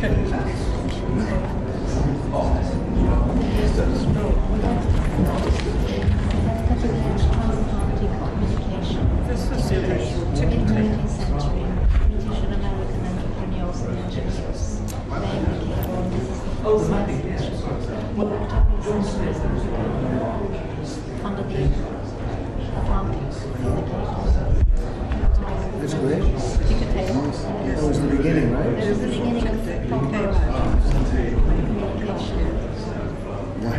This is the original ticket tape. Century, British and American entrepreneurs and engineers. Under the Atlantic. That's great. Ticket tape. That was the beginning, right? It was the beginning of communication. Yeah.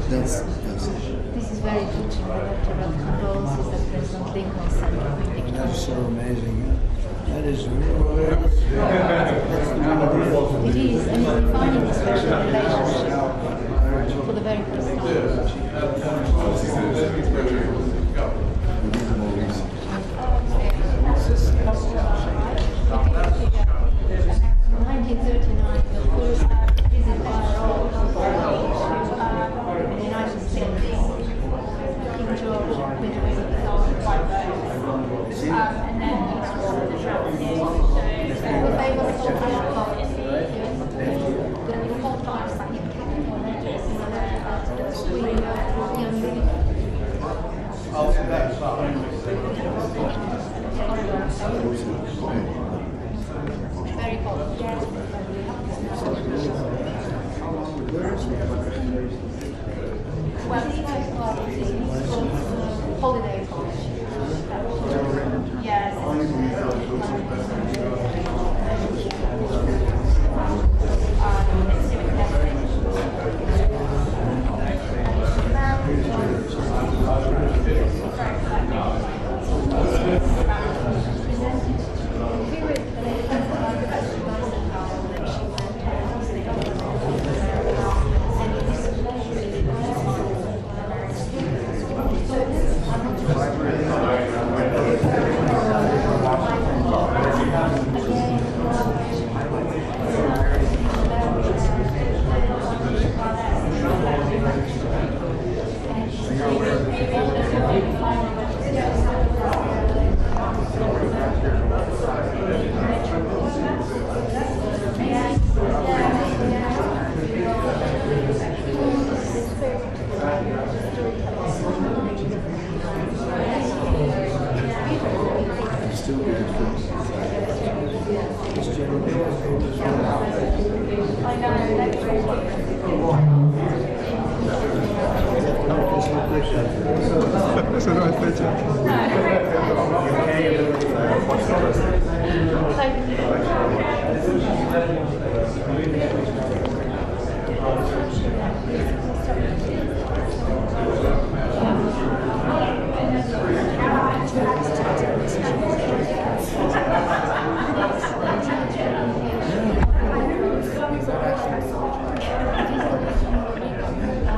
That's it. This is very touching. The electoral condolences at President Lincoln Center in Victoria. That's so amazing. That is real. It is, and it's defining a special relationship for the very first time. 1939, the first visit by Royal in the United States. King George went away with the the famous Sultan of the whole time very cold. Well, it's called Holiday College. Yes. Eso no es fecha.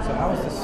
So how is this?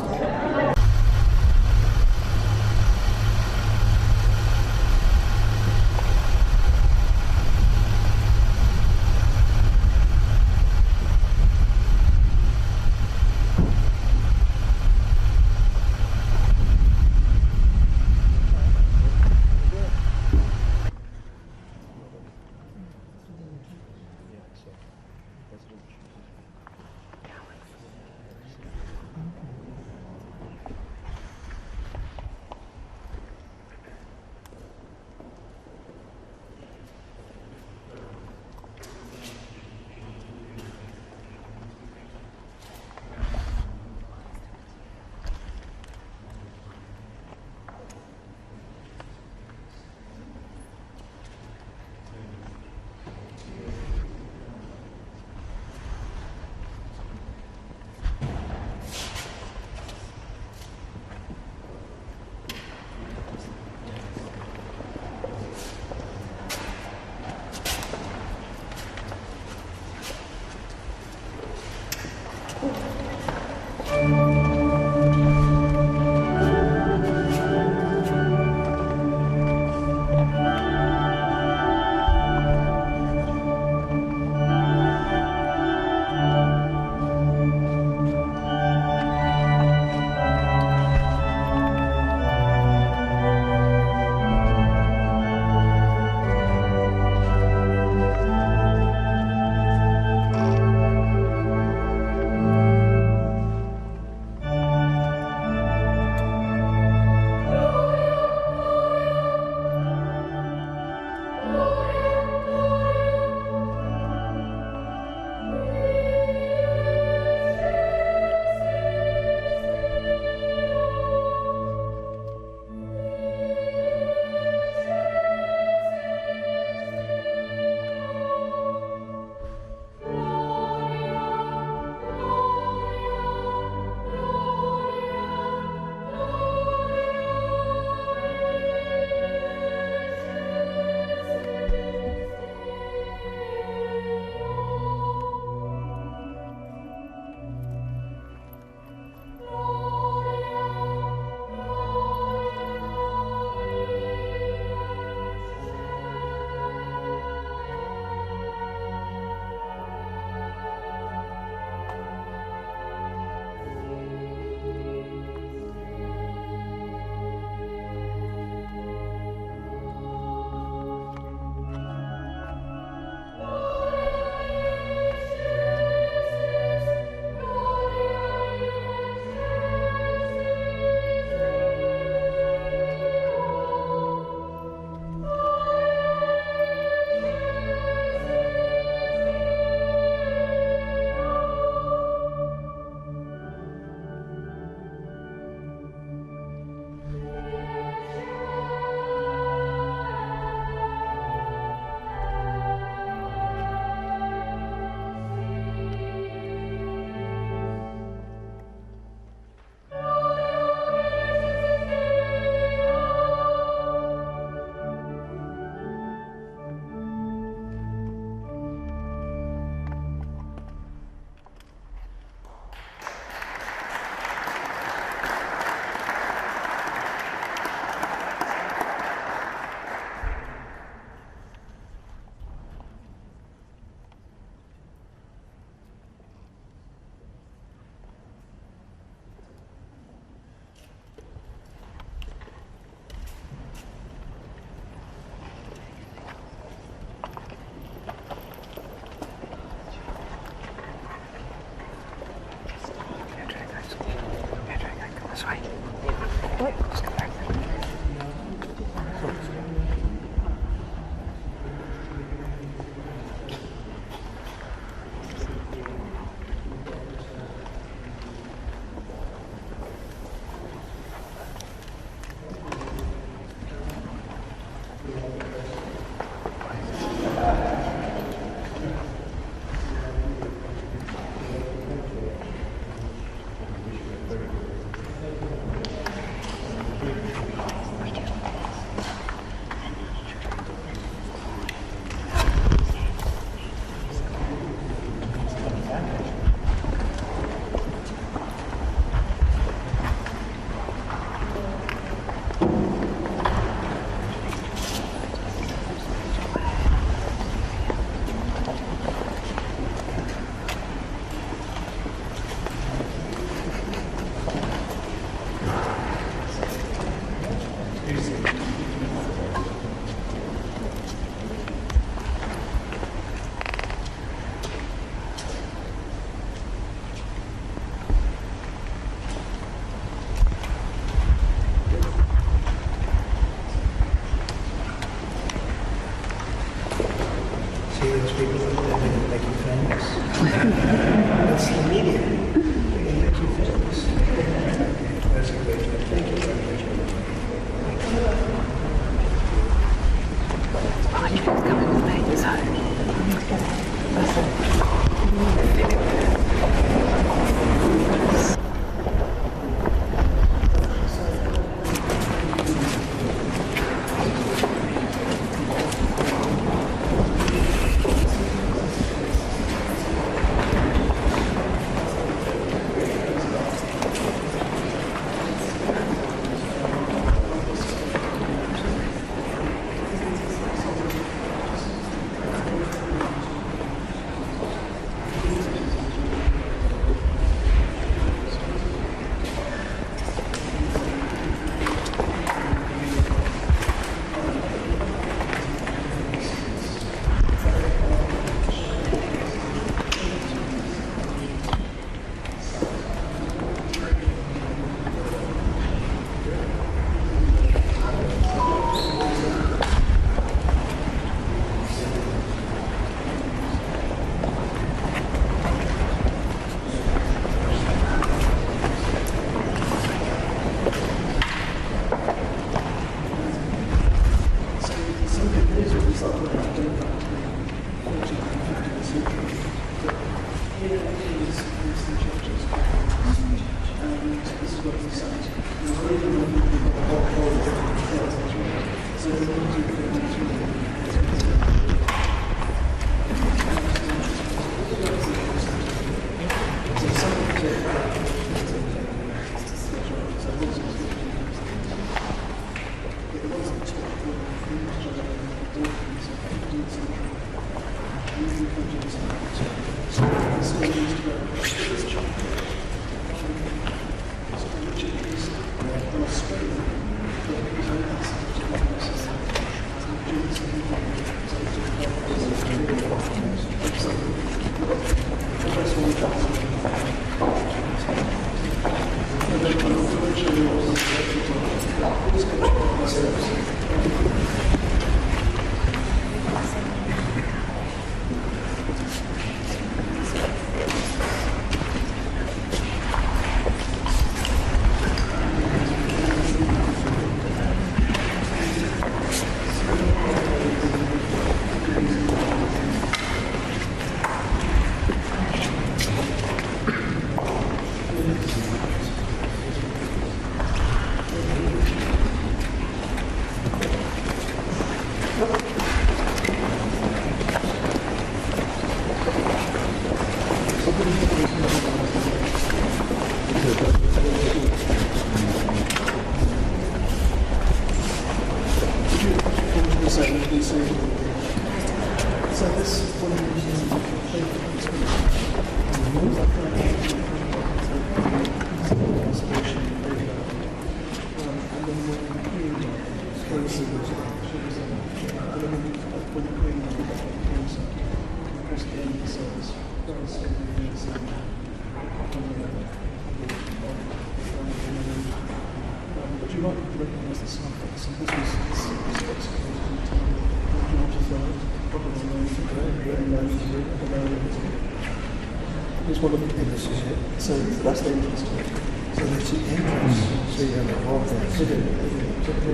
Here's one of the things. This is it. So that's the entrance to it. So there's the entrance. So you have a whole thing.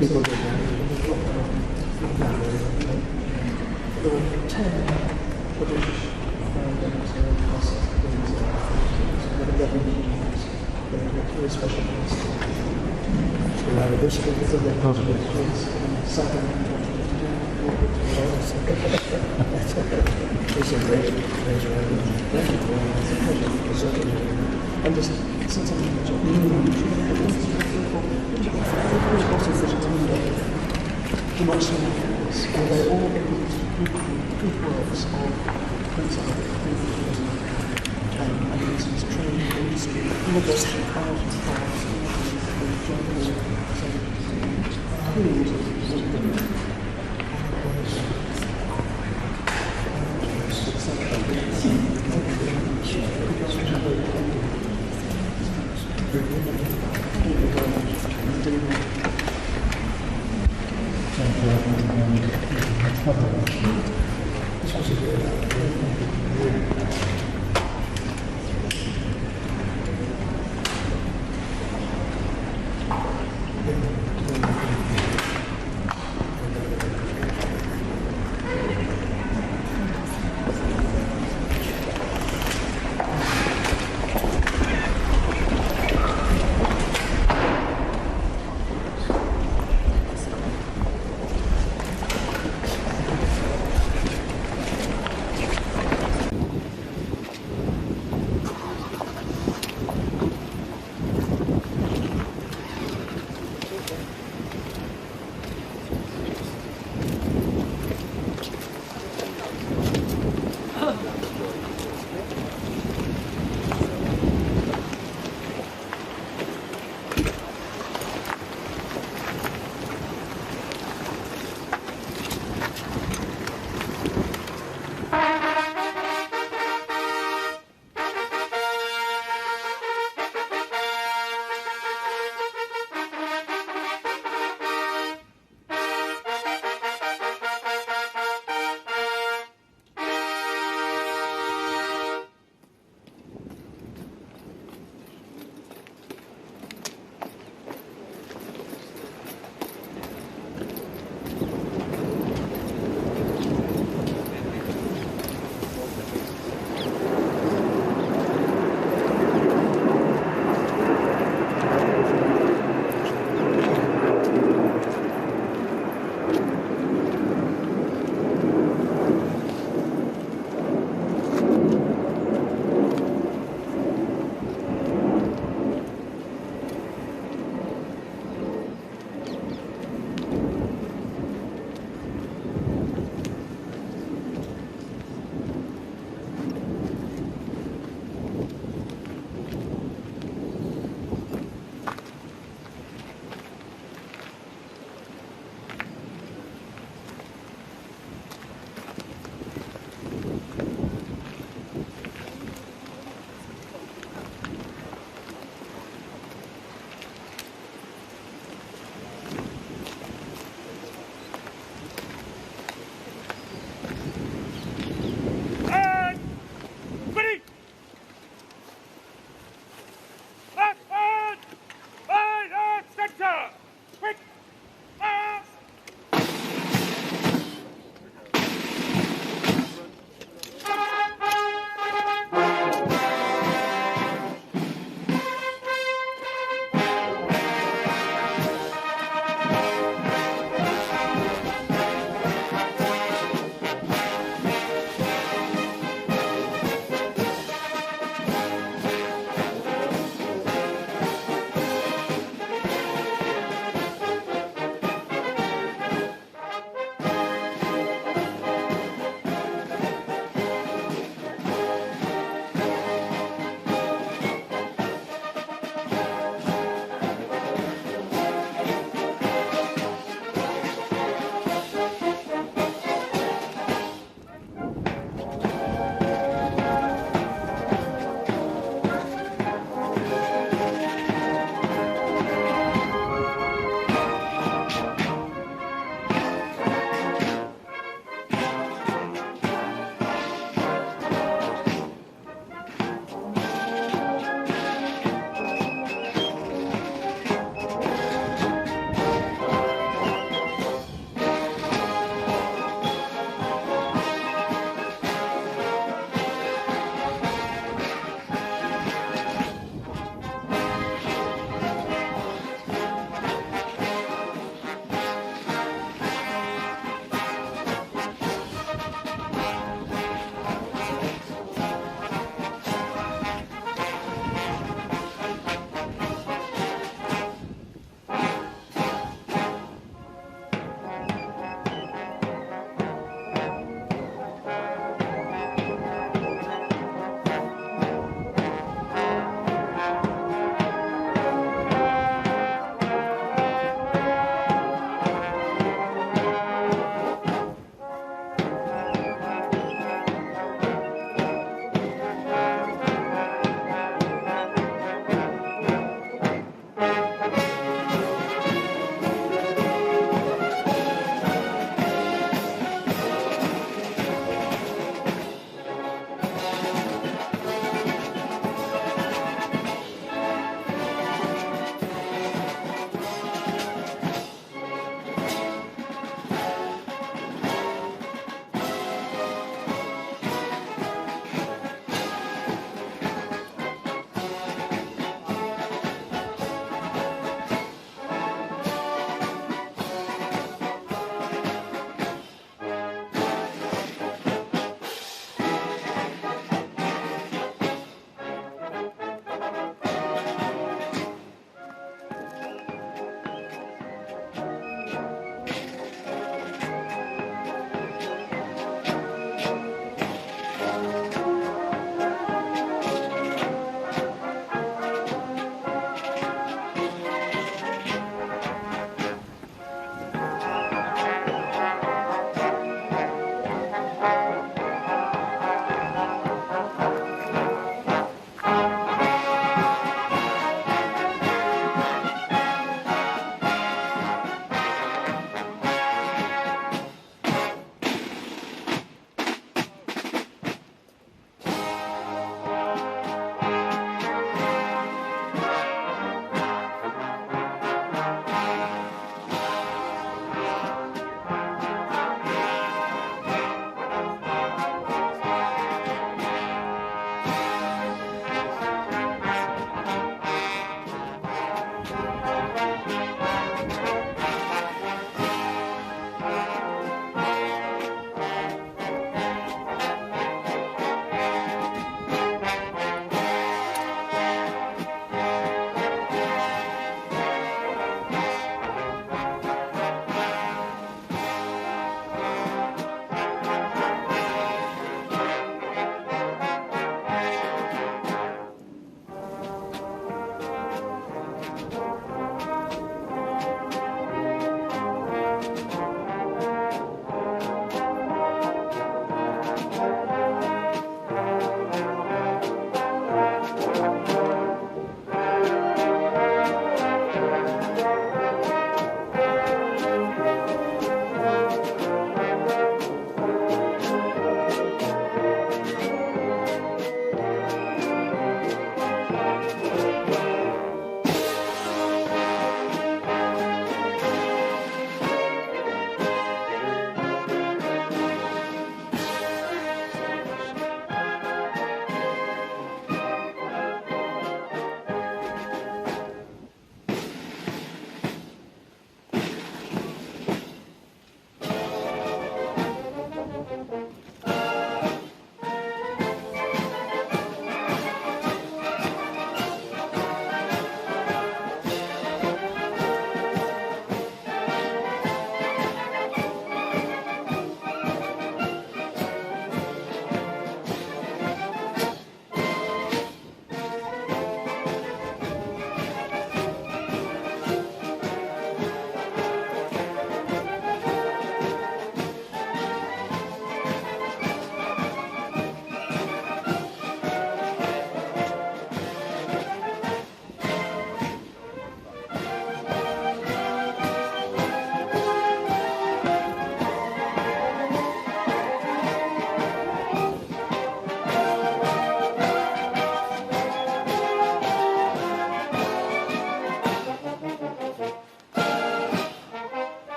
People go down. There were 10 British very special place. So we have a district of the second. It's a great pleasure. Thank you very much. It's a pleasure. And just since I'm in the job, and they're all good works of Prince and his trade industry, university, art and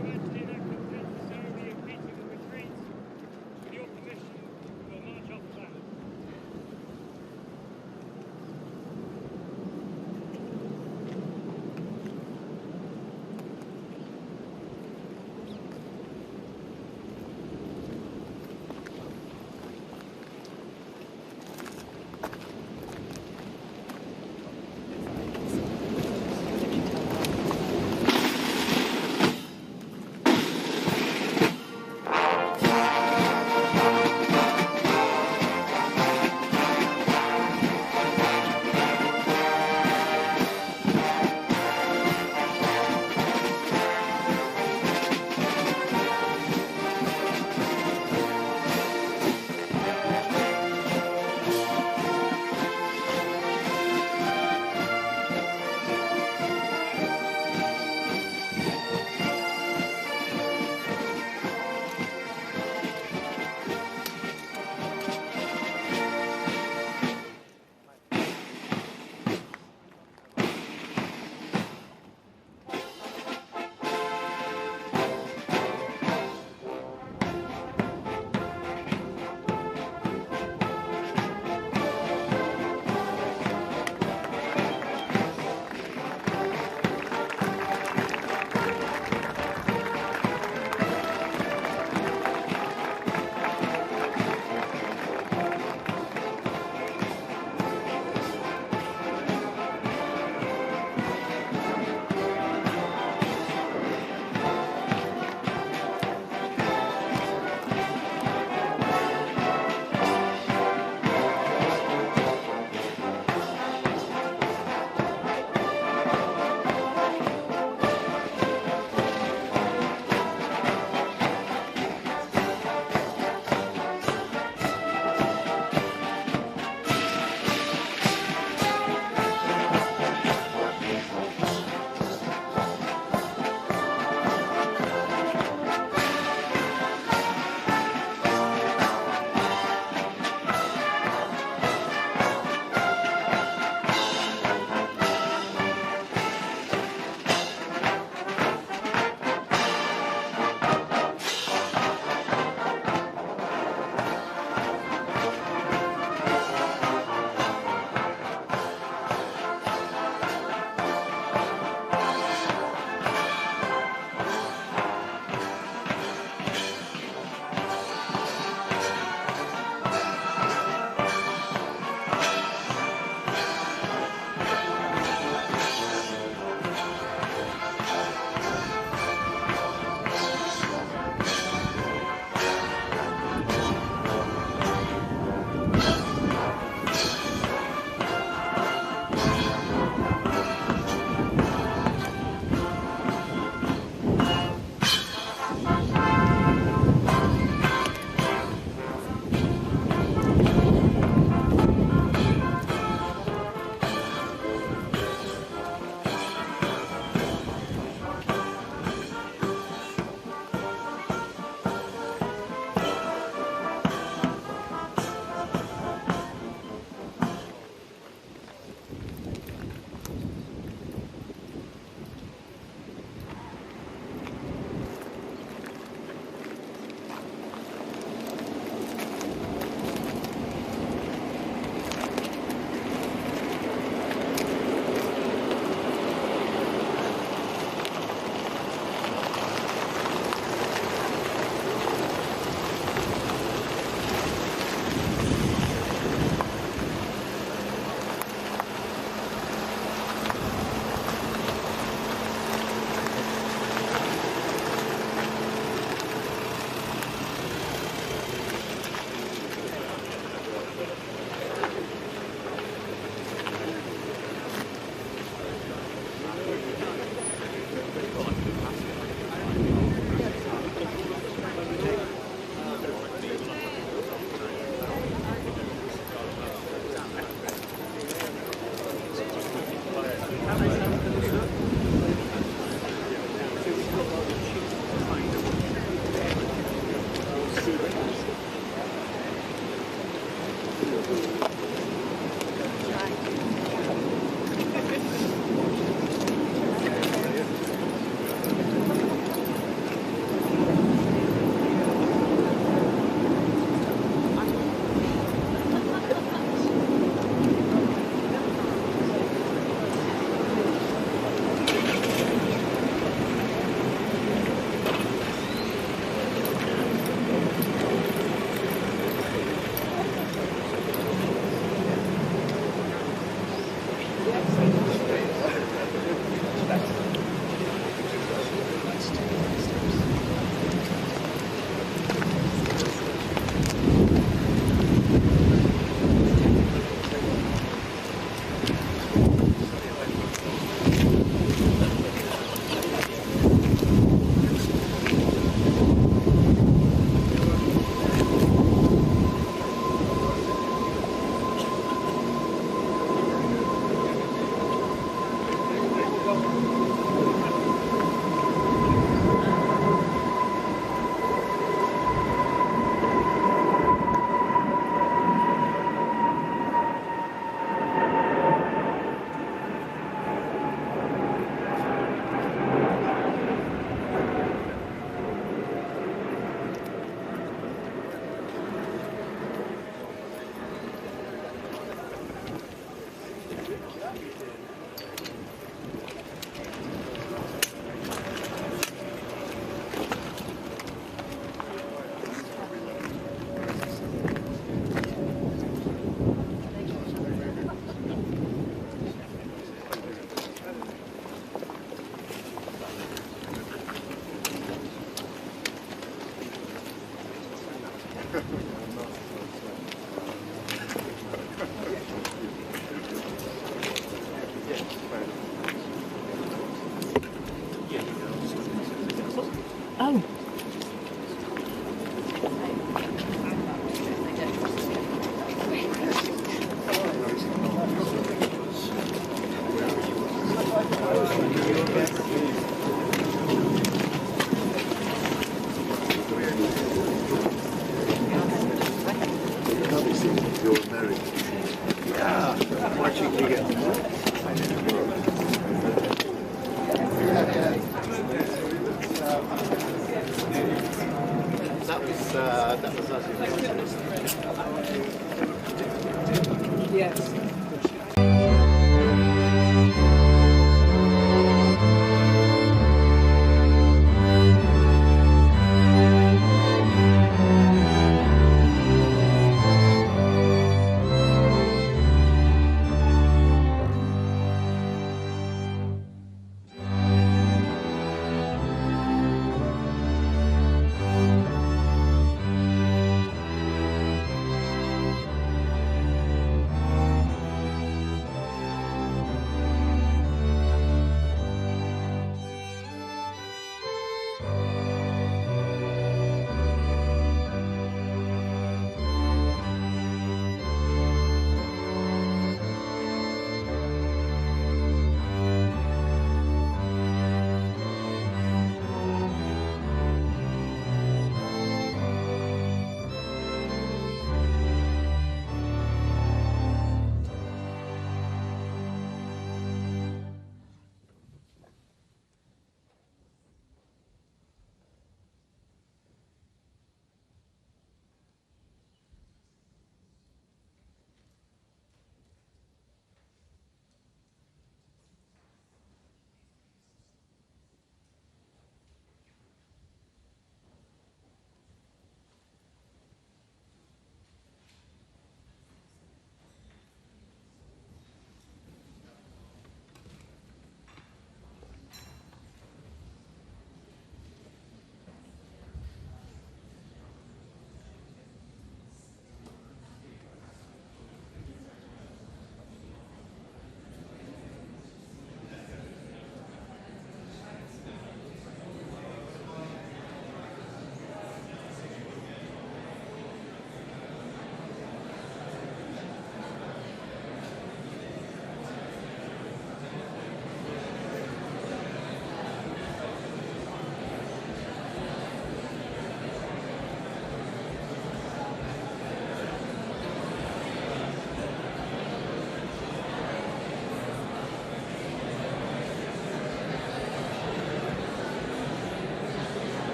Eventually, that completes the ceremony of meeting and retreat. With your permission, we'll march off the planet.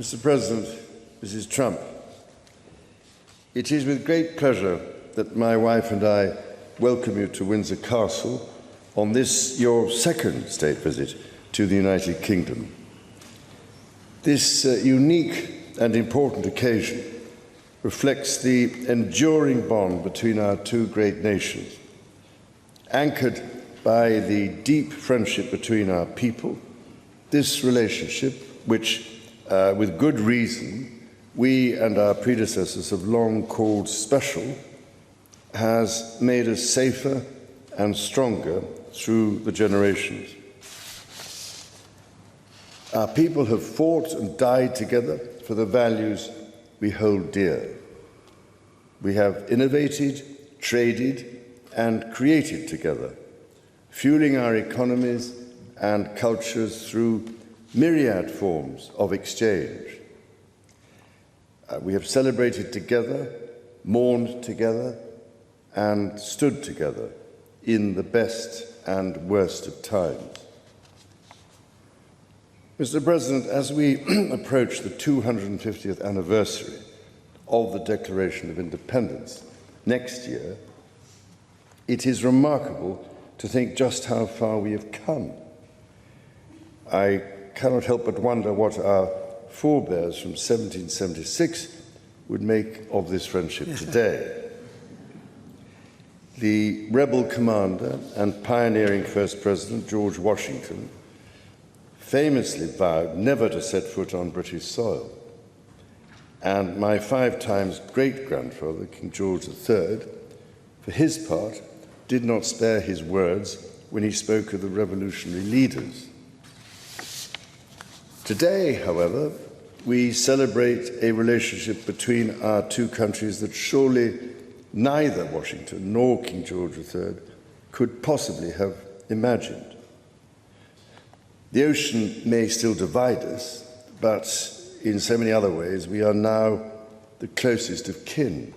Mr. President, Mrs. Trump, it is with great pleasure that my wife and I welcome you to Windsor Castle on this, your second state visit to the United Kingdom. This unique and important occasion reflects the enduring bond between our two great nations, anchored by the deep friendship between our people. This relationship, which, with good reason, we and our predecessors have long called special, has made us safer and stronger through the generations. Our people have fought and died together for the values we hold dear. We have innovated, traded, and created together, fueling our economies and cultures through myriad forms of exchange. We have celebrated together, mourned together, and stood together in the best and worst of times. Mr. President, as we approach the 250th anniversary of the Declaration of Independence next year, it is remarkable to think just how far we have come. I cannot help but wonder what our forebears from 1776 would make of this friendship today. The rebel commander and pioneering First President George Washington famously vowed never to set foot on British soil. And my 5 times great-grandfather, King George III, for his part, did not spare his words when he spoke of the revolutionary leaders. Today, however, we celebrate a relationship between our two countries that surely neither Washington nor King George III could possibly have imagined. The ocean may still divide us, but in so many other ways, we are now the closest of kin.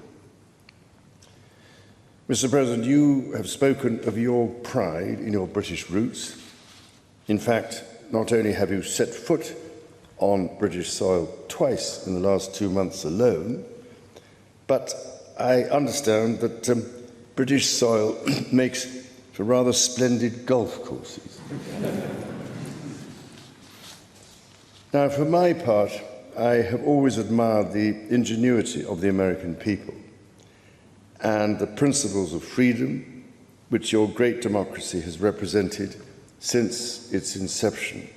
Mr. President, you have spoken of your pride in your British roots. In fact, not only have you set foot on British soil twice in the last 2 months alone, but I understand that British soil makes for rather splendid golf courses. Now, for my part, I have always admired the ingenuity of the American people and the principles of freedom which your great democracy has represented since its inception.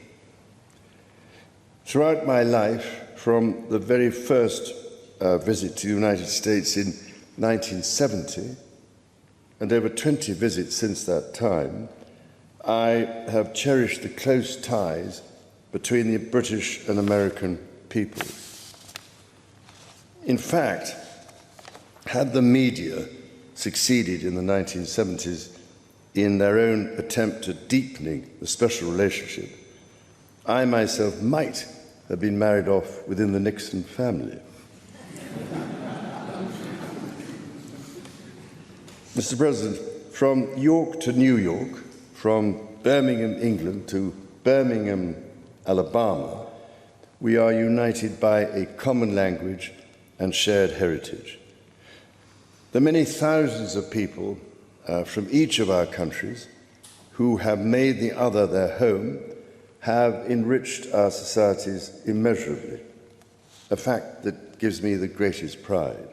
Throughout my life, from the very first visit to the United States in 1970, and over 20 visits since that time, I have cherished the close ties between the British and American peoples. In fact, had the media succeeded in the 1970s in their own attempt at deepening the special relationship, I myself might have been married off within the Nixon family. Mr. President, from York to New York, from Birmingham, England to Birmingham, Alabama, we are united by a common language and shared heritage. The many thousands of people from each of our countries who have made the other their home have enriched our societies immeasurably, a fact that gives me the greatest pride.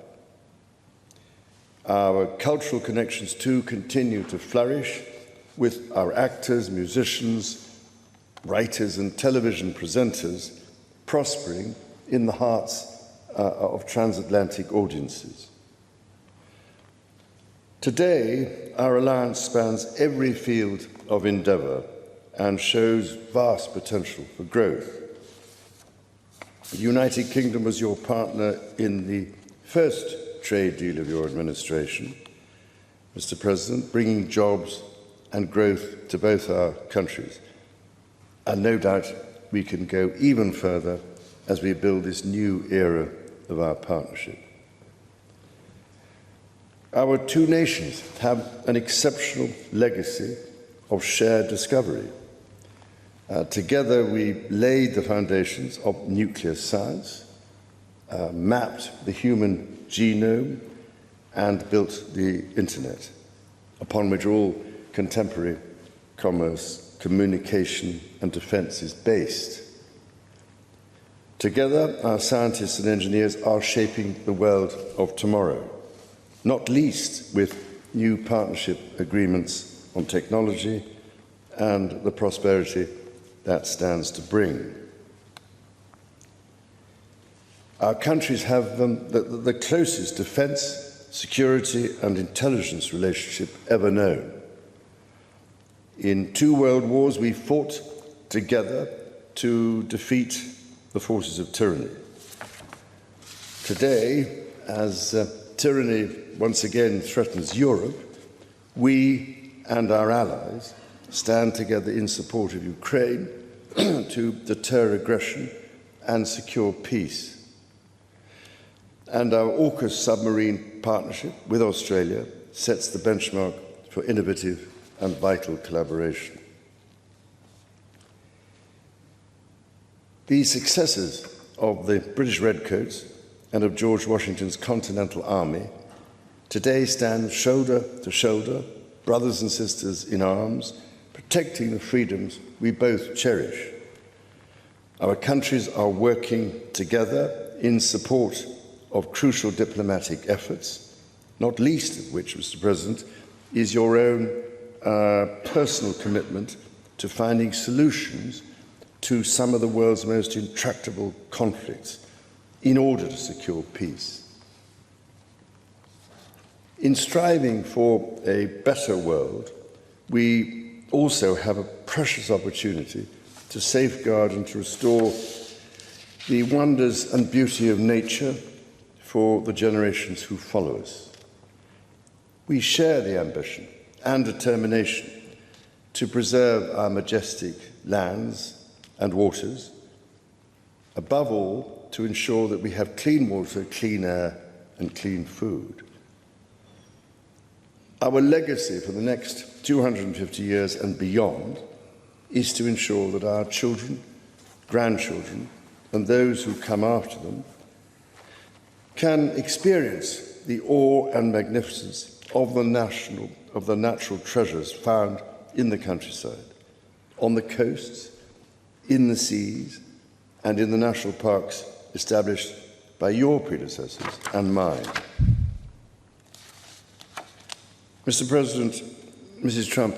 Our cultural connections, too, continue to flourish, with our actors, musicians, writers and television presenters prospering in the hearts of transatlantic audiences. Today, our alliance spans every field of endeavour and shows vast potential for growth. The United Kingdom was your partner in the first trade deal of your administration, Mr. President, bringing jobs and growth to both our countries. And no doubt we can go even further as we build this new era of our partnership. Our two nations have an exceptional legacy of shared discovery. Together, we laid the foundations of nuclear science, mapped the human genome, and built the internet, upon which all contemporary commerce, communication, and defense is based. Together, our scientists and engineers are shaping the world of tomorrow, not least with new partnership agreements on technology and the prosperity that stands to bring. Our countries have the closest defense, security, and intelligence relationship ever known. In 2 world wars, we fought together to defeat the forces of tyranny. Today, as tyranny once again threatens Europe, we and our allies stand together in support of Ukraine to deter aggression and secure peace. And our AUKUS submarine partnership with Australia sets the benchmark for innovative and vital collaboration. The successes of the British Redcoats and of George Washington's Continental Army today stand shoulder to shoulder, brothers and sisters in arms, protecting the freedoms we both cherish. Our countries are working together in support of crucial diplomatic efforts, not least of which, Mr. President, is your own personal commitment to finding solutions to some of the world's most intractable conflicts in order to secure peace. In striving for a better world, we also have a precious opportunity to safeguard and to restore the wonders and beauty of nature for the generations who follow us. We share the ambition and determination to preserve our majestic lands and waters, above all, to ensure that we have clean water, clean air, and clean food. Our legacy for the next 250 years and beyond is to ensure that our children, grandchildren, and those who come after them can experience the awe and magnificence of the natural treasures found in the countryside, on the coasts, in the seas, and in the national parks established by your predecessors and mine. Mr. President, Mrs. Trump,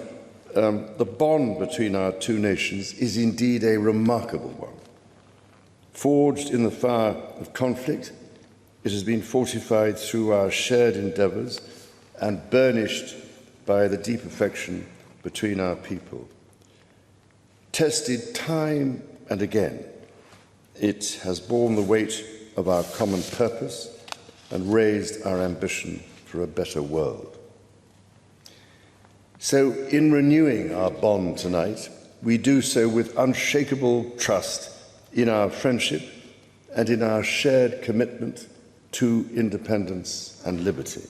the bond between our two nations is indeed a remarkable one. Forged in the fire of conflict, it has been fortified through our shared endeavours and burnished by the deep affection between our people. Tested time and again, it has borne the weight of our common purpose and raised our ambition for a better world. So, in renewing our bond tonight, we do so with unshakable trust in our friendship and in our shared commitment to independence and liberty.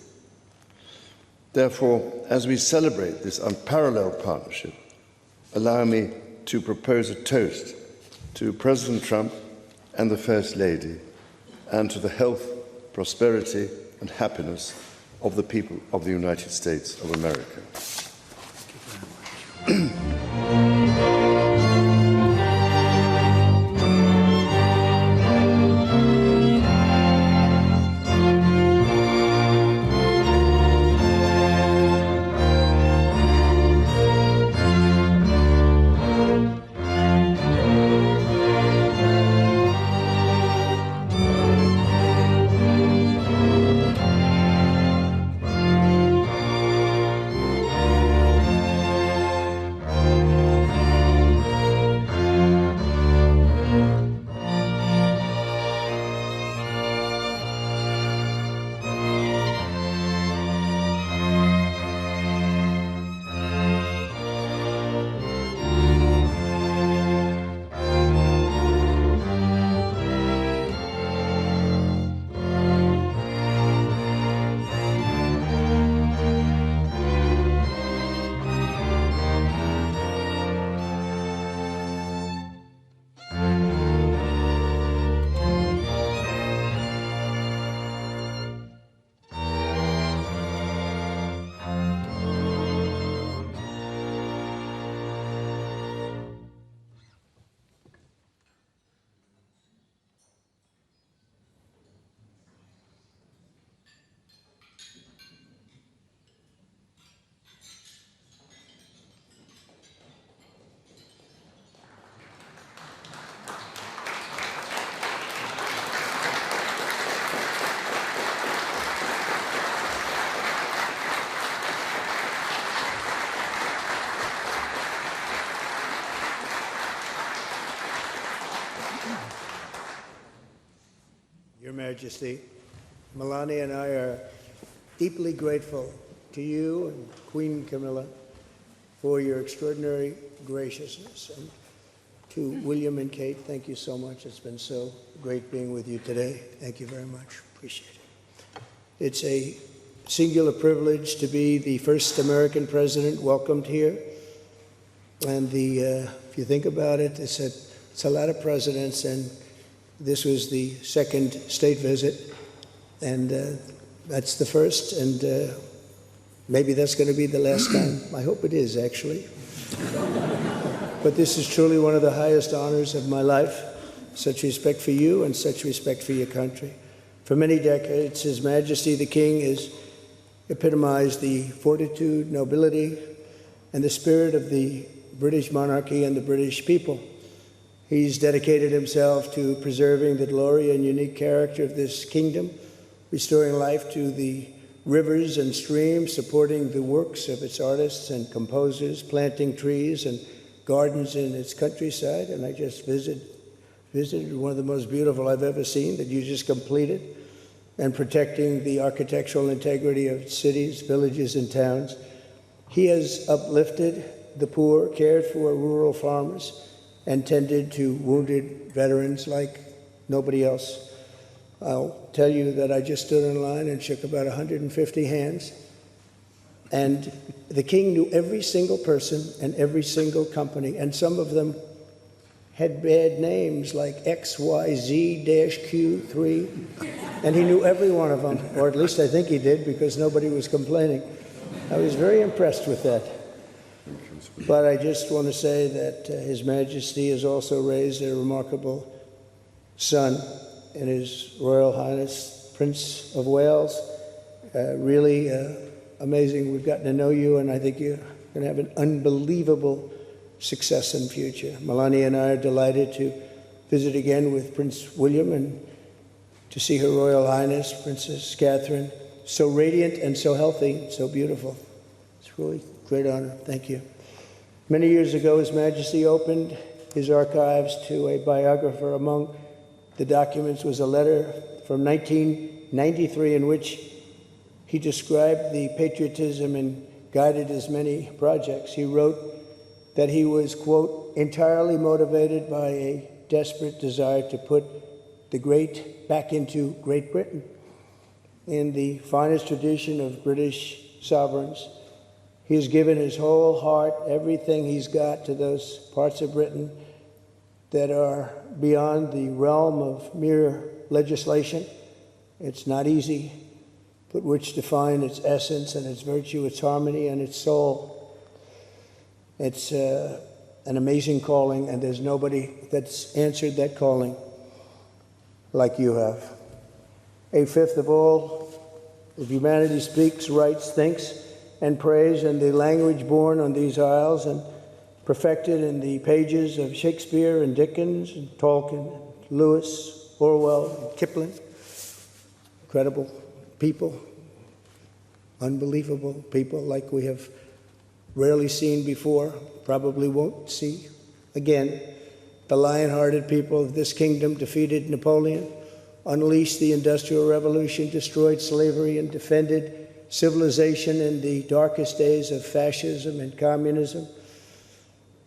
Therefore, as we celebrate this unparalleled partnership, allow me to propose a toast to President Trump and the First Lady, and to the health, prosperity, and happiness of the people of the United States of America. Majesty. Melania and I are deeply grateful to you and Queen Camilla for your extraordinary graciousness. And to William and Kate, thank you so much. It's been so great being with you today. Thank you very much. Appreciate it. It's a singular privilege to be the first American president welcomed here. And if you think about it, it's a lot of presidents, and this was the second state visit, and that's the first, and maybe that's going to be the last time. I hope it is, actually. But this is truly one of the highest honors of my life. Such respect for you and such respect for your country. For many decades, His Majesty the King has epitomized the fortitude, nobility, and the spirit of the British monarchy and the British people. He's dedicated himself to preserving the glory and unique character of this kingdom, restoring life to the rivers and streams, supporting the works of its artists and composers, planting trees and gardens in its countryside. And I just visited one of the most beautiful I've ever seen that you just completed, and protecting the architectural integrity of cities, villages, and towns. He has uplifted the poor, cared for rural farmers, and tended to wounded veterans like nobody else. I'll tell you that I just stood in line and shook about 150 hands, and the king knew every single person and every single company, and some of them had bad names like XYZ-Q3, and he knew every one of them, or at least I think he did, because nobody was complaining. I was very impressed with that. But I just want to say that His Majesty has also raised a remarkable son in His Royal Highness Prince of Wales. Really amazing. We've gotten to know you, and I think you're going to have an unbelievable success in the future. Melania and I are delighted to visit again with Prince William and to see Her Royal Highness Princess Catherine, so radiant and so healthy, so beautiful. It's really a great honor. Thank you. Many years ago, His Majesty opened his archives to a biographer. Among the documents was a letter from 1993 in which he described the patriotism and guided his many projects. He wrote that he was, quote, entirely motivated by a desperate desire to put the great back into Great Britain. In the finest tradition of British sovereigns, he has given his whole heart, everything he's got, to those parts of Britain that are beyond the realm of mere legislation. It's not easy, but which define its essence and its virtue, its harmony and its soul. It's an amazing calling, and there's nobody that's answered that calling like you have. A fifth of all of humanity speaks, writes, thinks, and prays in the language born on these isles and perfected in the pages of Shakespeare and Dickens and Tolkien, Lewis, Orwell, and Kipling. Incredible people, unbelievable people like we have rarely seen before, probably won't see again. The lion-hearted people of this kingdom defeated Napoleon, unleashed the Industrial Revolution, destroyed slavery, and defended civilization in the darkest days of fascism and communism.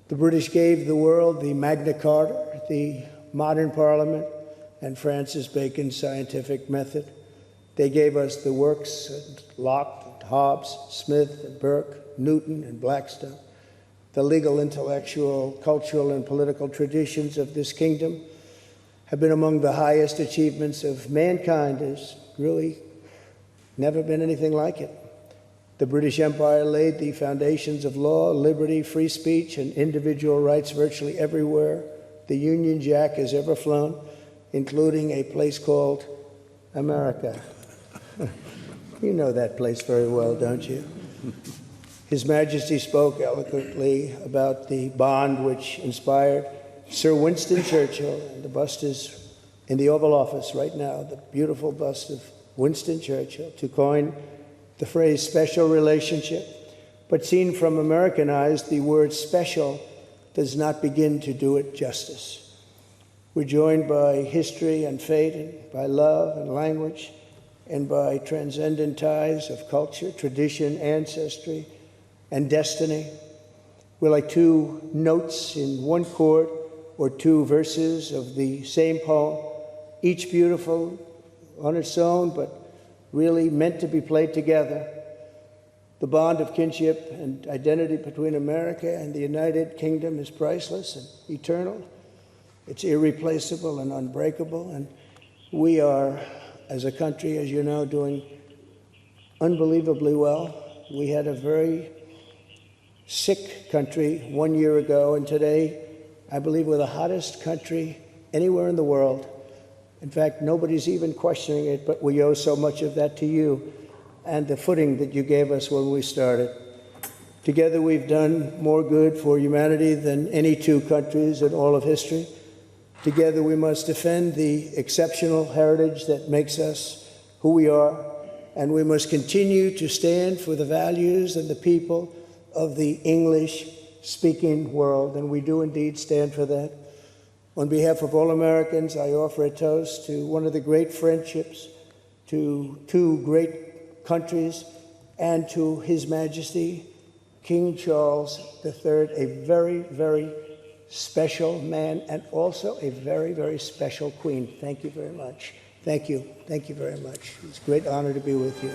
The British gave the world the Magna Carta, the modern parliament, and Francis Bacon's scientific method. They gave us the works of Locke, Hobbes, Smith, and Burke, Newton, and Blackstone. The legal, intellectual, cultural, and political traditions of this kingdom have been among the highest achievements of mankind. There's really never been anything like it. The British Empire laid the foundations of law, liberty, free speech, and individual rights virtually everywhere the Union Jack has ever flown, including a place called America. You know that place very well, don't you? His Majesty spoke eloquently about the bond which inspired Sir Winston Churchill, and the bust is in the Oval Office right now, the beautiful bust of Winston Churchill, to coin the phrase special relationship. But seen from American eyes, the word special does not begin to do it justice. We're joined by history and fate, and by love and language, and by transcendent ties of culture, tradition, ancestry, and destiny. We're like two notes in one chord or two verses of the same poem, each beautiful on its own, but really meant to be played together. The bond of kinship and identity between America and the United Kingdom is priceless and eternal. It's irreplaceable and unbreakable, and we are, as a country, as you know, doing unbelievably well. We had a very sick country 1 year ago, and today, I believe we're the hottest country anywhere in the world. In fact, nobody's even questioning it, but we owe so much of that to you and the footing that you gave us when we started. Together, we've done more good for humanity than any two countries in all of history. Together, we must defend the exceptional heritage that makes us who we are, and we must continue to stand for the values and the people of the English-speaking world, and we do indeed stand for that. On behalf of all Americans, I offer a toast to one of the great friendships, to two great countries, and to His Majesty, King Charles III, a very, very special man, and also a very, very special queen. Thank you very much. Thank you. Thank you very much. It's a great honor to be with you.